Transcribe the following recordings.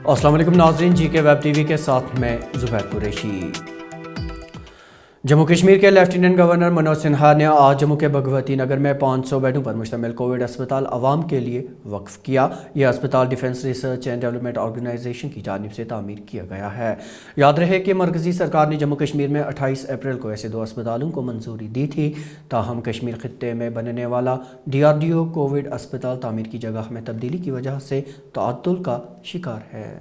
السلام علیکم ناظرین، جی کے ویب ٹی وی کے ساتھ میں زبیر قریشی۔ جموں کشمیر کے لیفٹیننٹ گورنر منوج سنہا نے آج جموں کے بھگوتی نگر میں 500 بیڈوں پر مشتمل کووڈ اسپتال عوام کے لیے وقف کیا۔ یہ اسپتال defence research and development organisation کی جانب سے تعمیر کیا گیا ہے۔ یاد رہے کہ مرکزی سرکار نے جموں کشمیر میں 28 اپریل کو ایسے 2 اسپتالوں کو منظوری دی تھی، تاہم کشمیر خطے میں بننے والا DRDO کووڈ اسپتال تعمیر کی جگہ میں تبدیلی کی وجہ سے تعطل کا شکار ہے۔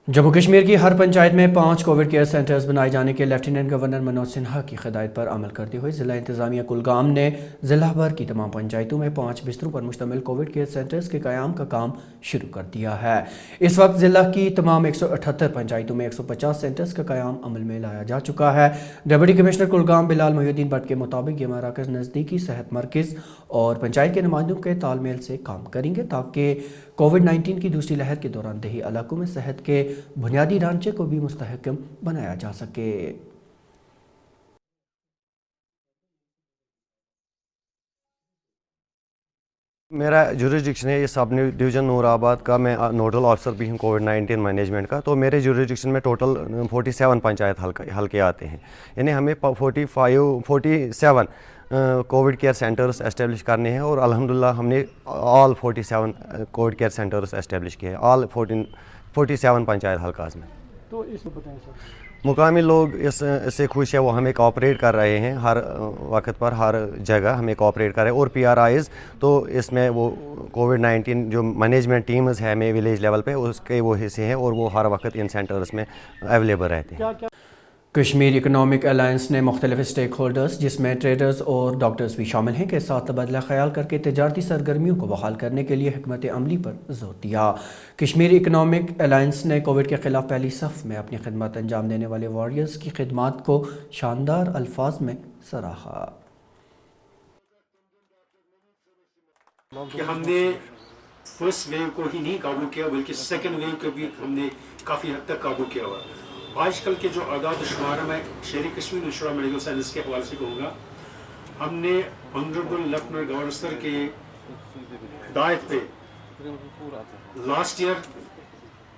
جموں کشمیر کی ہر پنچایت میں 5 کووڈ کیئر سینٹرز بنائے جانے کے لیفٹیننٹ گورنر منوج سنہا کی ہدایت پر عمل کرتے ہوئے ضلع انتظامیہ کلگام نے ضلع بھر کی تمام پنچایتوں میں 5 بستروں پر مشتمل کووڈ کیئر سینٹرز کے قیام کا کام شروع کر دیا ہے۔ اس وقت ضلع کی تمام 178 پنچایتوں میں 150 سینٹرز کا قیام عمل میں لایا جا چکا ہے۔ Deputy commissioner Kulgam Bilal Mohi Uddin but کے مطابق یہ مراکز نزدیکی صحت مرکز اور پنچایت کے نمائندوں کے تال میل سے کام کریں گے تاکہ کووڈ-19 کی دوسری لہر کے دوران دیہی علاقوں میں صحت کے بنیادی ڈھانچے کو بھی مستحکم بنایا جا سکے۔ میرا جوریسڈکشن ہے یہ سب ڈویژن نور آباد کا، میں نوڈل آفیسر بھی ہوں کووڈ-19 مینجمنٹ کا۔ تو میرے جوریسڈکشن میں ٹوٹل 47 پنچایت حلقے آتے ہیں، یعنی ہمیں 47 کووڈ کیئر سینٹرز اسٹیبلش کرنے ہیں، اور الحمدللہ ہم نے آل 47 کووڈ کیئر سینٹرز اسٹیبلش کیے ہیں آل 47 پنچایت حلقاز میں۔ تو اس میں بتائیں سر، مقامی لوگ اس سے خوش ہے، وہ ہمیں کوآپریٹ کر رہے ہیں، ہر وقت پر ہر جگہ ہمیں کوآپریٹ کر رہے ہیں، اور PRIs تو اس میں وہ کووڈ-19 جو مینجمنٹ ٹیمز ہے ہمیں ولیج لیول پہ اس کے وہ حصے ہیں، اور وہ ہر وقت ان سینٹرز میں اویلیبل رہتے ہیں۔ کشمیر اکنامک الائنس نے مختلف اسٹیک ہولڈرز جس میں ٹریڈرز اور ڈاکٹرز بھی شامل ہیں کے ساتھ تبادلہ خیال کر کے تجارتی سرگرمیوں کو بحال کرنے کے لیے حکمت عملی پر زور دیا۔ کشمیر اکنامک الائنس نے کووڈ کے خلاف پہلی صف میں اپنی خدمات انجام دینے والے وارئرز کی خدمات کو شاندار الفاظ میں سراہا۔ کہ ہم نے فرسٹ ویو کو ہی نہیں قابو کیا بلکہ سیکنڈ ویو کو بھی ہم نے کافی حد تک قابو کیا ہوا۔ آج کل کے جو اعداد و شمار میں شہری کشمیر انشورا میڈیکل سائنس کے حوالے سے کہوں گا، ہم نے آنریبل لیفٹیننٹ گورنر سر کے ہدایت پہ لاسٹ ایئر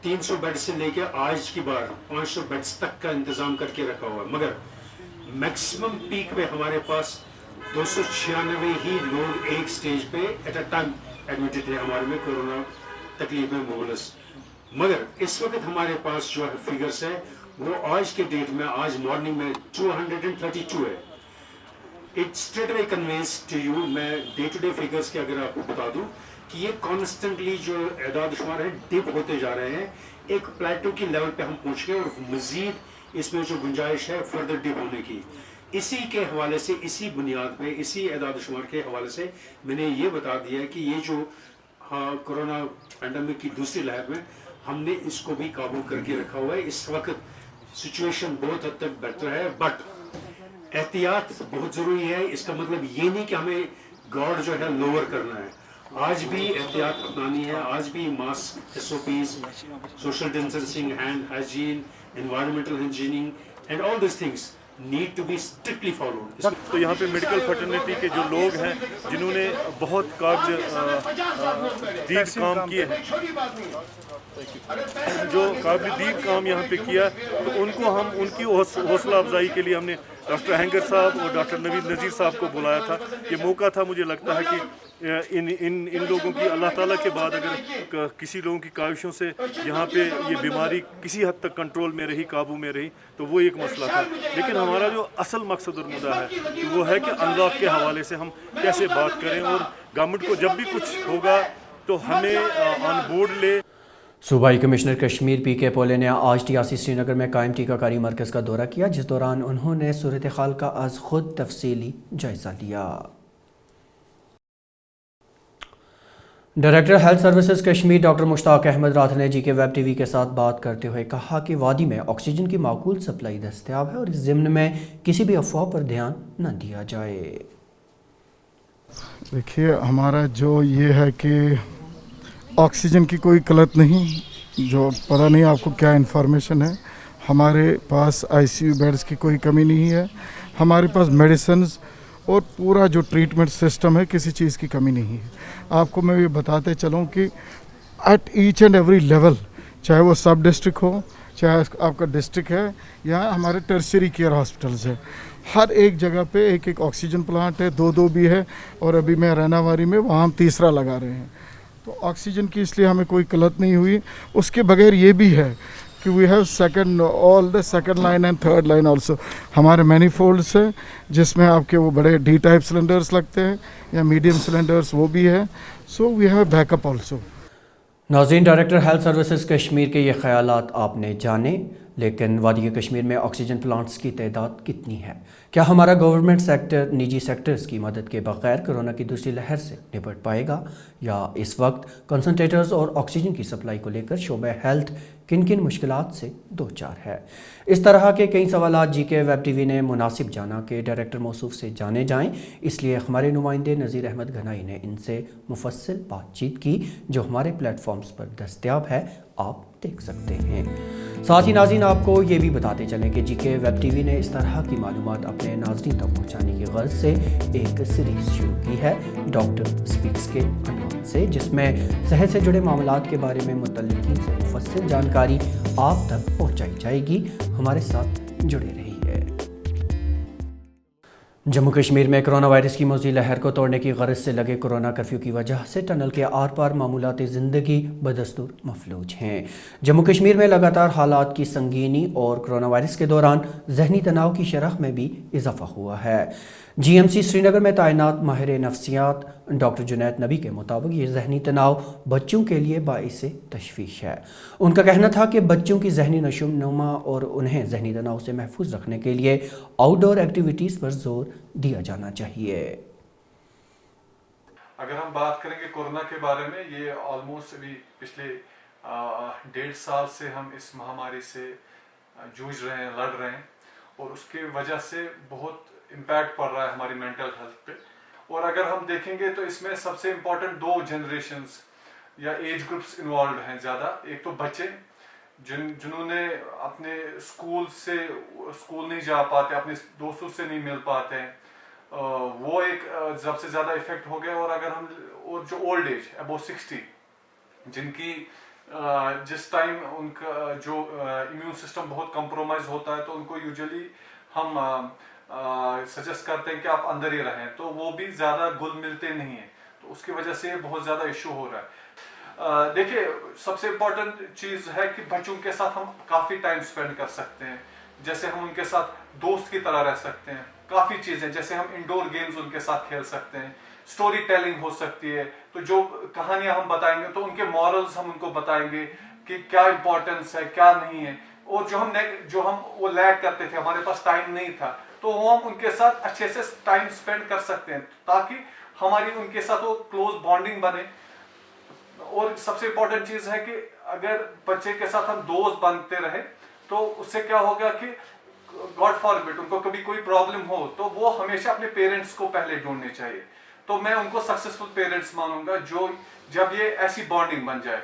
300 بیڈ سے لے کے آج کی بار 500 بیڈز تک کا انتظام کر کے رکھا ہوا ہے، مگر میکسیمم پیک پہ ہمارے پاس 296 ہی لوگ ایک سٹیج پہ ایٹ اے ٹائم ایڈمٹڈ تھے ہمارے میں کورونا تکلیف میں مبلس۔ مگر اس وقت ہمارے پاس جو فگرس ہے وہ آج کے ڈیٹ میں آج مارننگ میں 232 ہے۔ It straight away conveys to you, میں ڈے ٹو ڈے فگرس کے اگر آپ کو بتا دوں کہ یہ کانسٹنٹلی جو اعداد شمار ہے ڈپ ہوتے جا رہے ہیں، ایک پلیٹو کی لیول پہ ہم پہنچ گئے، اور مزید اس میں جو گنجائش ہے فردر ڈپ ہونے کی۔ اسی کے حوالے سے، اسی بنیاد پہ، اسی اعداد و شمار کے حوالے سے میں نے یہ بتا دیا کہ یہ جو کورونا پینڈیمک کی دوسری لہر میں ہم نے اس کو بھی قابو کر کے رکھا ہوا ہے۔ اس وقت سچویشن بہت حد تک بہتر ہے، بٹ احتیاط بہت ضروری ہے۔ اس کا مطلب یہ نہیں کہ ہمیں گارڈ جو ہے لوور کرنا ہے، آج بھی احتیاط اپنانی ہے، آج بھی mask, SOPs، social distancing, hand hygiene, environmental hygiening and all these things need to be strictly followed۔ تو یہاں پہ میڈیکل فرٹرنیٹی کے جو لوگ ہیں جنہوں نے بہت قابل دید کام کیے ہیں، جو قابل دید کام یہاں پہ کیا، تو ان کو ہم ان کی حوصلہ افزائی کے لیے ہم نے ڈاکٹر اہنگر صاحب اور ڈاکٹر نوید نذیر صاحب کو بلایا تھا۔ یہ موقع تھا، مجھے لگتا ہے کہ ان لوگوں کی اللہ تعالیٰ کے بعد اگر کسی لوگوں کی کاوشوں سے یہاں پہ یہ بیماری کسی حد تک کنٹرول میں رہی، قابو میں رہی، تو وہ ایک مسئلہ تھا۔ لیکن ہمارا جو اصل مقصد اور مدعا ہے وہ ہے کہ انلاک کے حوالے سے ہم کیسے بات کریں، اور گورنمنٹ کو جب بھی کچھ ہوگا تو ہمیں آن بورڈ لے۔ صوبائی کمشنر کشمیر PK پولے نے آج TRC سری نگر میں قائم ٹیکہ کاری مرکز کا دورہ کیا، جس دوران انہوں نے صورتحال کا از خود تفصیلی جائزہ لیا۔ Director health services Kashmir doctor Mushtaq Ahmad رات نے جی کے ویب ٹی وی کے ساتھ بات کرتے ہوئے کہا کہ وادی میں آکسیجن کی معقول سپلائی دستیاب ہے، اور اس ضمن میں کسی بھی افواہ پر دھیان نہ دیا جائے۔ دیکھیے، ہمارا جو یہ ہے کہ آکسیجن کی کوئی قلت نہیں، جو پتہ نہیں آپ کو کیا انفارمیشن ہے، ہمارے پاس ICU بیڈز کی کوئی کمی نہیں ہے، ہمارے پاس میڈیسنز और पूरा जो ट्रीटमेंट सिस्टम है किसी चीज़ की कमी नहीं है। आपको मैं ये बताते चलूँ कि at each and every level, चाहे वो सब डिस्ट्रिक्ट हो, चाहे आपका डिस्ट्रिक्ट है या हमारे टर्शियरी केयर हॉस्पिटल्स है, हर एक जगह पे एक एक ऑक्सीजन प्लांट है, दो भी है, और अभी मैं रैनावारी में वहाँ हम तीसरा लगा रहे हैं। तो ऑक्सीजन की इसलिए हमें कोई किल्लत नहीं हुई। उसके बगैर ये भी है कि we have second, all the second line and third line also. हमारे मैनीफोल्ड्स है जिसमें आपके वो बड़े डी टाइप सिलेंडर्स लगते हैं या मीडियम सिलेंडर्स, वो भी है। So we have backup also. नाज़रीन, डायरेक्टर हेल्थ सर्विसेज कश्मीर के ये ख्यालात आपने जाने, लेकिन वादी कश्मीर में ऑक्सीजन प्लांट्स की तादाद कितनी है? क्या हमारा गवर्नमेंट सेक्टर निजी सेक्टर्स की मदद के बगैर कोरोना की दूसरी लहर से निपट पाएगा, या इस वक्त कंसनट्रेटर्स और ऑक्सीजन की सप्लाई को लेकर शोबे हेल्थ किन किन मुश्किलात से दो चार है? इस तरह के कई सवालात जीके वेब टीवी ने मुनासिब जाना कि डायरेक्टर मौसूफ से जाने जाएं, इसलिए हमारे नुमाइंदे नज़ीर अहमद घनाई ने इनसे मुफस्सिल बातचीत की, जो हमारे प्लेटफॉर्म्स पर दस्तयाब है, आप देख सकते हैं। साथ ही नाज़रीन, आपको ये भी बताते चलें कि जीके वेब टीवी ने इस तरह की मालूमात अपने नाज़रीन तक पहुँचाने की गर्ज से एक सीरीज़ शुरू की है, डॉक्टर स्पीक्स के अनवान से, जिसमें सेहत से जुड़े मामलात के बारे में मुतल्लिकीन से मुफस्सिल जानकारी आप तक पहुँचाई जाएगी। हमारे साथ जुड़े रहिए। जम्मू कश्मीर में कोरोना वायरस की मज़ीद लहर को तोड़ने की गरज से लगे कोरोना कर्फ्यू की वजह से टनल के आर पार मामूलात ज़िंदगी बदस्तूर मफलूज हैं। जम्मू कश्मीर में लगातार हालात की संगीनी और कोरोना वायरस के दौरान जहनी तनाव की शरह में भी इजाफा हुआ है। GMC श्रीनगर में तैनात माहिर नफ्सियात डॉक्टर जुनैद नबी के मुताबिक ये जहनी तनाव बच्चों के लिए बाइस तशवीश है। उनका कहना था कि बच्चों की जहनी नशोनुमा और उन्हें जहनी तनाव से महफूज रखने के लिए आउटडोर एक्टिविटीज़ पर जोर दिया जाना चाहिए। अगर हम बात करेंगे कोरोना के बारे में, ये ऑलमोस्ट अभी पिछले 1.5 साल से हम इस महामारी से जूझ रहे हैं, लड़ रहे हैं, और उसके वजह से बहुत इम्पैक्ट पड़ रहा है हमारी मेंटल हेल्थ पे। और अगर हम देखेंगे तो इसमें सबसे इम्पोर्टेंट 2 जनरेशंस या एज ग्रुप्स इन्वॉल्व हैं ज़्यादा। एक तो बच्चे जिन्होंने अपने स्कूल नहीं जा पाते, अपने दोस्तों से नहीं मिल पाते हैं, वो एक सबसे ज़्यादा इफेक्ट हो गया। और अगर हम और जो ओल्ड एज अबव 60, जिनकी जिस टाइम उनका जो इम्यून सिस्टम बहुत कॉम्प्रोमाइज होता है, तो उनको यूजुअली हम सजेस्ट करते हैं कि आप अंदर ही रहें, तो वो भी ज़्यादा घुल मिलते नहीं हैं, तो उसकी वजह से बहुत ज़्यादा इशू हो रहा है। देखिए, सबसे इम्पोर्टेंट चीज़ है कि बच्चों के साथ हम काफ़ी टाइम स्पेंड कर सकते हैं, जैसे हम उनके साथ दोस्त की तरह रह सकते हैं। काफ़ी चीज़ें, जैसे हम इंडोर गेम्स उनके साथ खेल सकते हैं, स्टोरी टेलिंग हो सकती है, तो जो कहानियाँ हम बताएंगे तो उनके मॉरल्स हम उनको बताएंगे कि क्या इम्पोर्टेंस है, क्या नहीं है। और जो हम वो लैग करते थे, हमारे पास टाइम नहीं था, तो वो हम उनके साथ अच्छे से टाइम स्पेंड कर सकते हैं, ताकि हमारी उनके साथ वो क्लोज बॉन्डिंग बने। और सबसे इम्पोर्टेंट चीज़ है कि अगर बच्चे के साथ हम दोस्त बनते रहे, तो उससे क्या होगा कि गॉड फॉरबिड उनको कभी कोई प्रॉब्लम हो, तो वो हमेशा अपने पेरेंट्स को पहले ढूंढने चाहिए। तो मैं उनको सक्सेसफुल पेरेंट्स मानूंगा जो जब ये ऐसी बॉन्डिंग बन जाए।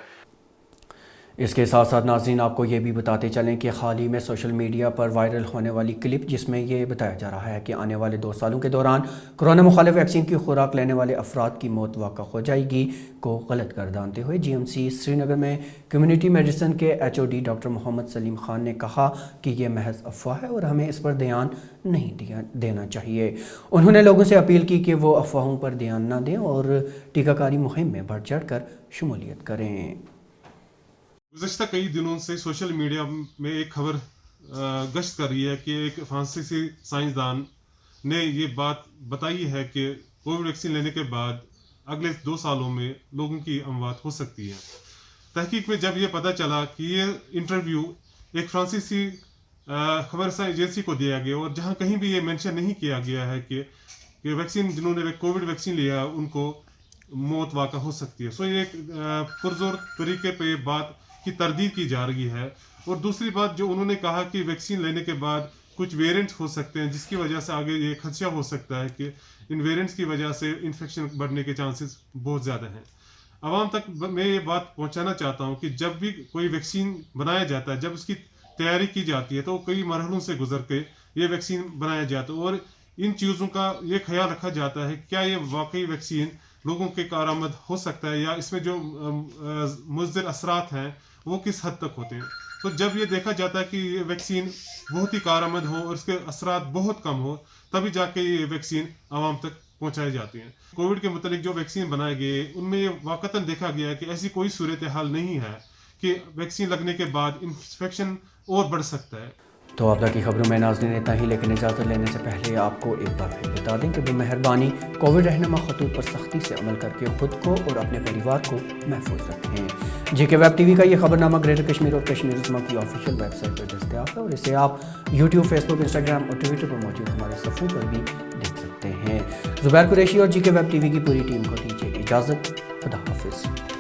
इसके साथ साथ नाज़रीन, आपको ये भी बताते चलें कि हाल ही में सोशल मीडिया पर वायरल होने वाली क्लिप, जिसमें ये बताया जा रहा है कि आने वाले 2 सालों के दौरान कोरोना मुखालिफ वैक्सीन की खुराक लेने वाले अफराद की मौत वाक़ा हो जाएगी, को गलत गर्दानते हुए GMC श्रीनगर में कम्युनिटी मेडिसिन के HOD डॉक्टर मोहम्मद सलीम खान ने कहा कि ये महज अफवाह है और हमें इस पर ध्यान नहीं देना चाहिए। उन्होंने लोगों से अपील की कि वो अफवाहों पर ध्यान न दें और टीकाकारी मुहिम में बढ़ चढ़ कर शमूलियत करें। गुज़श्ता कई दिनों से सोशल मीडिया में एक खबर गश्त कर रही है कि एक फ्रांसीसी साइंसदान ने ये बात बताई है कि कोविड वैक्सीन लेने के बाद अगले 2 सालों में लोगों की अमवात हो सकती है। तहकीक में जब ये पता चला कि ये इंटरव्यू एक फ्रांसीसी खबर एजेंसी को दिया गया, और जहाँ कहीं भी ये मेंशन नहीं किया गया है कि वैक्सीन जिन्होंने कोविड वैक्सीन लिया उनको मौत वाक़ा हो सकती है, सो ये एक पुरजोर तरीके पर बात की तरदीद की जा रही है। और दूसरी बात, जो उन्होंने कहा कि वैक्सीन लेने के बाद कुछ वेरिएंट्स हो सकते हैं, जिसकी वजह से आगे ये खदशा हो सकता है कि इन वेरिएंट्स की वजह से इन्फेक्शन बढ़ने के चांसेस बहुत ज़्यादा हैं। आवाम तक मैं ये बात पहुंचाना चाहता हूं कि जब भी कोई वैक्सीन बनाया जाता है, जब उसकी तैयारी की जाती है, तो कई मरहलों से गुजर के ये वैक्सीन बनाया जाता है, और इन चीज़ों का ये ख्याल रखा जाता है क्या ये वाकई वैक्सीन लोगों के कारआमद हो सकता है या इसमें जो मुज़र असरात हैं वो किस हद तक होते हैं। तो जब ये देखा जाता है कि ये वैक्सीन बहुत ही कारआमद हो और इसके असरात बहुत कम हो, तभी जाके ये वैक्सीन आवाम तक पहुंचाई जाती हैं। कोविड के मतलब जो वैक्सीन बनाए गए उनमें ये वाकतन देखा गया है कि ऐसी कोई सूरत हाल नहीं है कि वैक्सीन लगने के बाद इन्फेक्शन और बढ़ सकता है। तो अब तक की खबरों में नाज़रीन इतना ही, लेकिन इजाज़त लेने से पहले आपको एक बार फिर बता दें कि बेमेहरबानी कोविड रहनुमा खतूत पर सख्ती से अमल करके ख़ुद को और अपने परिवार को महफूज रखें। JK वेब TV का ये खबरनामा ग्रेटर कश्मीर और कश्मीर उज़्मा की ऑफिशियल वेबसाइट पर दस्तयाब है और इसे आप YouTube, Facebook, Instagram और Twitter पर मौजूद हमारे सफ़ों पर भी देख सकते हैं। ज़ुबैर कुरैशी और JK वेब TV की पूरी टीम को दीजिए इजाज़त। खुदा हाफिज़।